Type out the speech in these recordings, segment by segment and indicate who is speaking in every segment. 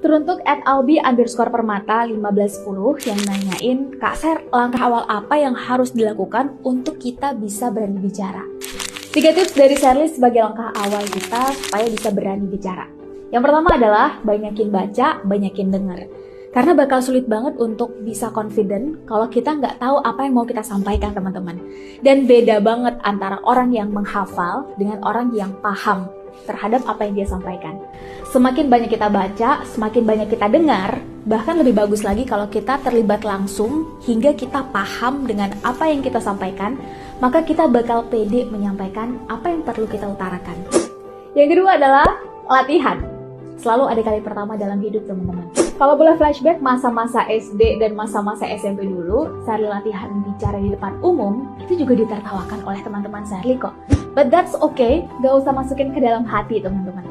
Speaker 1: Teruntuk @albi_permata 1510 yang nanyain, Kak Ser, langkah awal apa yang harus dilakukan untuk kita bisa berani bicara? 3 tips dari Sherly sebagai langkah awal kita supaya bisa berani bicara. Yang pertama adalah banyakin baca, banyakin denger. Karena bakal sulit banget untuk bisa confident kalau kita nggak tahu apa yang mau kita sampaikan, teman-teman. Dan beda banget antara orang yang menghafal dengan orang yang paham terhadap apa yang dia sampaikan. Semakin banyak kita baca, semakin banyak kita dengar, bahkan lebih bagus lagi kalau kita terlibat langsung hingga kita paham dengan apa yang kita sampaikan, maka kita bakal pede menyampaikan apa yang perlu kita utarakan. Yang kedua adalah latihan. Selalu ada kali pertama dalam hidup, teman-teman. Kalau boleh flashback masa-masa SD dan masa-masa SMP dulu, Sherly latihan bicara di depan umum, itu juga ditertawakan oleh teman-teman Sherly kok. But that's okay, gak usah masukin ke dalam hati, teman-teman.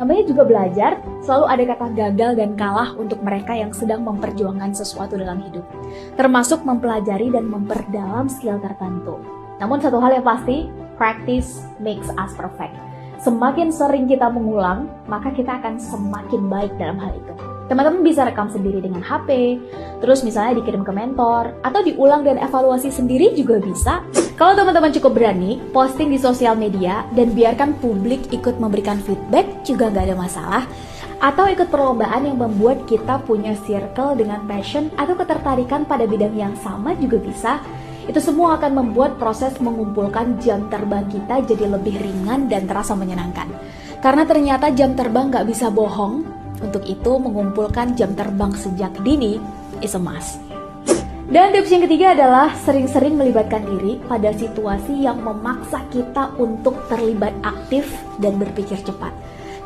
Speaker 1: Namanya juga belajar, selalu ada kata gagal dan kalah untuk mereka yang sedang memperjuangkan sesuatu dalam hidup. Termasuk mempelajari dan memperdalam skill tertentu. Namun satu hal yang pasti, practice makes us perfect. Semakin sering kita mengulang, maka kita akan semakin baik dalam hal itu. Teman-teman bisa rekam sendiri dengan HP, terus misalnya dikirim ke mentor, atau diulang dan evaluasi sendiri juga bisa. Kalau teman-teman cukup berani, posting di sosial media dan biarkan publik ikut memberikan feedback juga nggak ada masalah. Atau ikut perlombaan yang membuat kita punya circle dengan passion atau ketertarikan pada bidang yang sama juga bisa. Itu semua akan membuat proses mengumpulkan jam terbang kita jadi lebih ringan dan terasa menyenangkan. Karena ternyata jam terbang nggak bisa bohong, untuk itu mengumpulkan jam terbang sejak dini is a must. Dan tips yang ketiga adalah sering-sering melibatkan diri pada situasi yang memaksa kita untuk terlibat aktif dan berpikir cepat.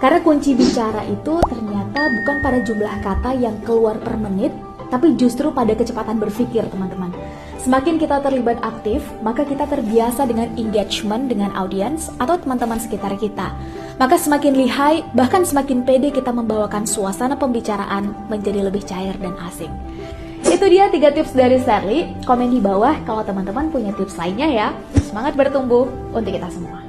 Speaker 1: Karena kunci bicara itu ternyata bukan pada jumlah kata yang keluar per menit, tapi justru pada kecepatan berpikir, teman-teman. Semakin kita terlibat aktif, maka kita terbiasa dengan engagement dengan audiens atau teman-teman sekitar kita. Maka semakin lihai, bahkan semakin pede kita membawakan suasana pembicaraan menjadi lebih cair dan asing. Itu dia 3 tips dari Sherly. Komen di bawah kalau teman-teman punya tips lainnya ya. Semangat bertumbuh untuk kita semua.